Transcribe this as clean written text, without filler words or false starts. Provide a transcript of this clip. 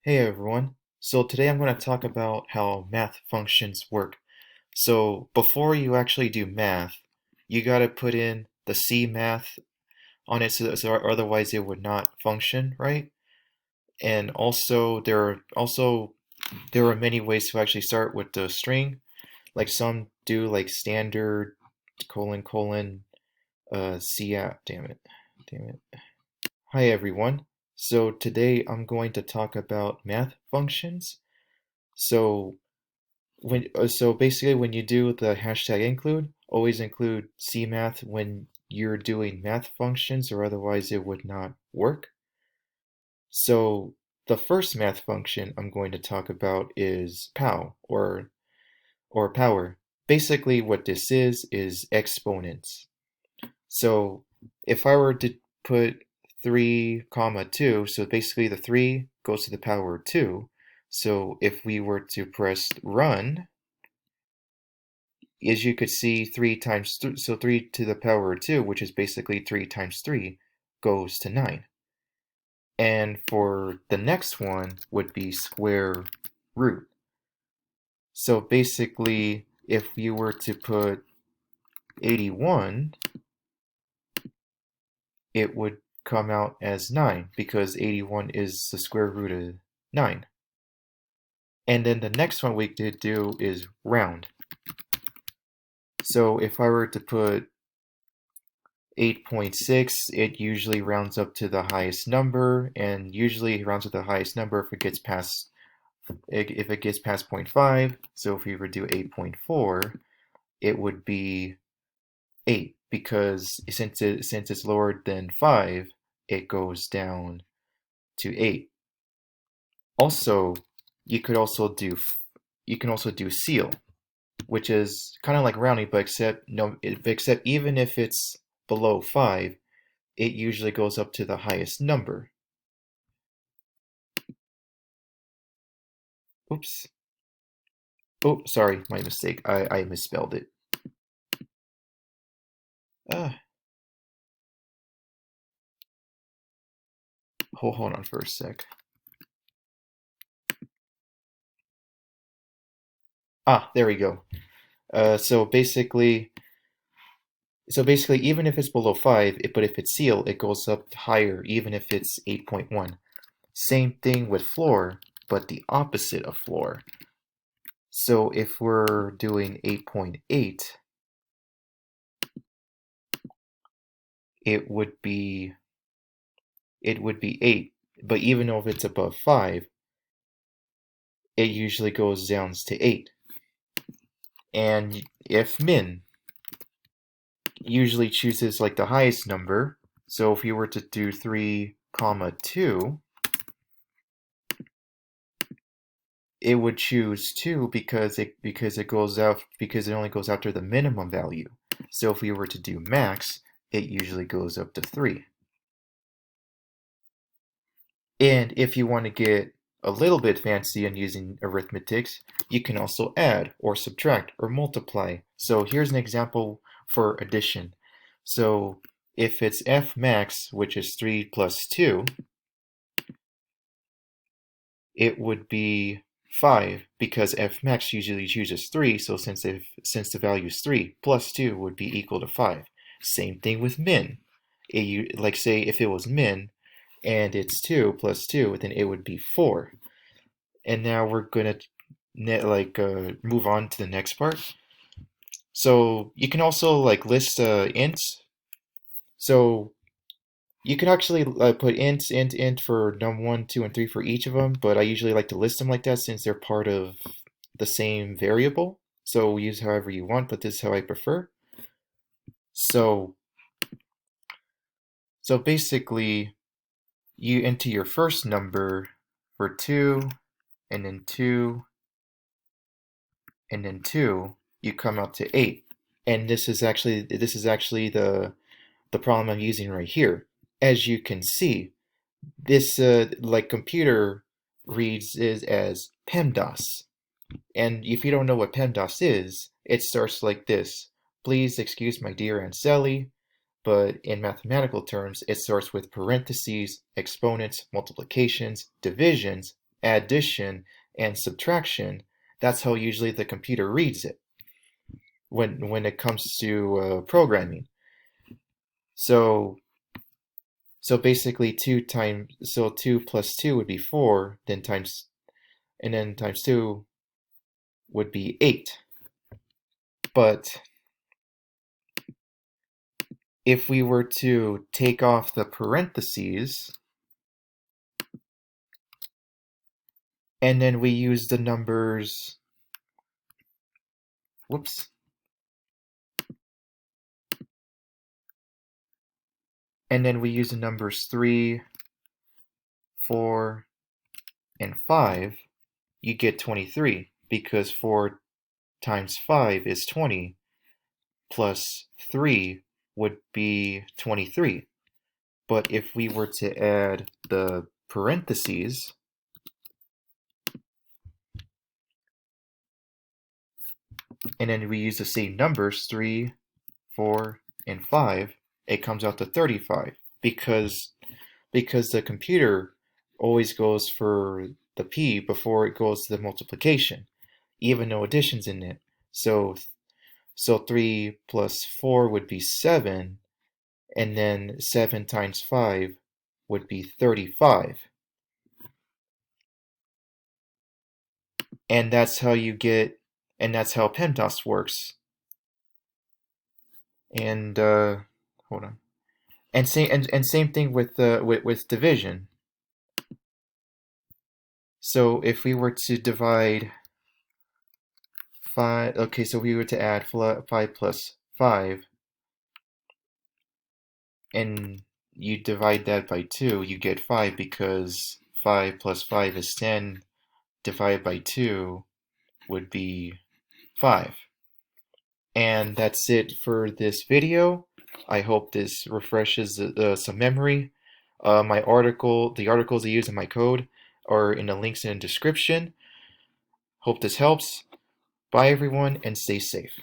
Hey everyone. So today I'm going to talk about how math functions work. So before you actually do math, you got to put in the C math on it so otherwise it would not function, right? And there are many ways to actually start with the string. Like some do like standard colon colon C app. Damn it. Damn it. Hi everyone. So today I'm going to talk about math functions. So so basically when you do the hashtag include, always include CMath when you're doing math functions or otherwise it would not work. So the first math function I'm going to talk about is pow or power. Basically what this is exponents. So if I were to put 3 comma 2, so basically the 3 goes to the power of 2. So if we were to press run, as you could see, 3 times so 3 to the power of 2, which is basically 3 times 3, goes to 9. And for the next one would be square root. So basically, if you were to put 81, it would come out as 9 because 81 is the square root of 9. And then the next one we could do is round. So if I were to put 8.6, it usually rounds up to the highest number, and usually it rounds up to the highest number if it gets past 0.5. So if we were to do 8.4, it would be 8 because since it's lower than 5, it goes down to 8. Also, you could also do seal, which is kind of like rounding, but except even if it's below 5, it usually goes up to the highest number. Oops. Oh, sorry, my mistake. I misspelled it. Ah, hold on for a sec. Ah, there we go. So basically, even if it's below 5, but if it's sealed, it goes up higher, even if it's 8.1. Same thing with floor, but the opposite of floor. So if we're doing 8.8, it would be it would be 8. But even though if it's above 5, it usually goes down to 8. And if min usually chooses like the highest number, so if you were to do 3 comma 2, it would choose 2 because it only goes after the minimum value. So if we were to do max, it usually goes up to 3. And if you want to get a little bit fancy and using arithmetics, you can also add or subtract or multiply. So here's an example for addition. So if it's f max, which is 3 plus 2, it would be 5 because f max usually chooses 3, so since the value is 3 plus 2 would be equal to 5. Same thing with min. Like say if it was min and it's 2 plus 2, then it would be 4. And now we're gonna move on to the next part. So you can also like list ints. So you can actually put int for num1, 2, and 3 for each of them, but I usually like to list them like that since they're part of the same variable. So use however you want, but this is how I prefer. So basically, you enter your first number for 2, and then 2, and then 2, you come out to 8. And this is actually the problem I'm using right here. As you can see, this like computer reads is as PEMDAS. And if you don't know what PEMDAS is, it starts like this. Please excuse my dear Aunt Sally, but in mathematical terms, it starts with parentheses, exponents, multiplications, divisions, addition, and subtraction, that's how usually the computer reads it when it comes to programming. So basically 2 plus 2 would be 4, then times 2 would be 8. But if we were to take off the parentheses and then we use the numbers, whoops, and then we use the numbers 3, 4, and 5, you get 23, because 4 times 5 is 20, plus 3 would be 23. But if we were to add the parentheses, and then we use the same numbers, 3, 4, and 5, it comes out to 35, because the computer always goes for the p before it goes to the multiplication, even though addition's in it. So 3 plus 4 would be 7, and then 7 times 5 would be 35. And that's how PEMDAS works. And hold on. And same thing with division. So if we were to divide 5, okay, so we were to add 5 plus 5, and you divide that by 2, you get 5, because 5 plus 5 is 10, divided by 2 would be 5. And that's it for this video. I hope this refreshes some memory. The articles I use in my code are in the links in the description. Hope this helps. Bye everyone, and stay safe.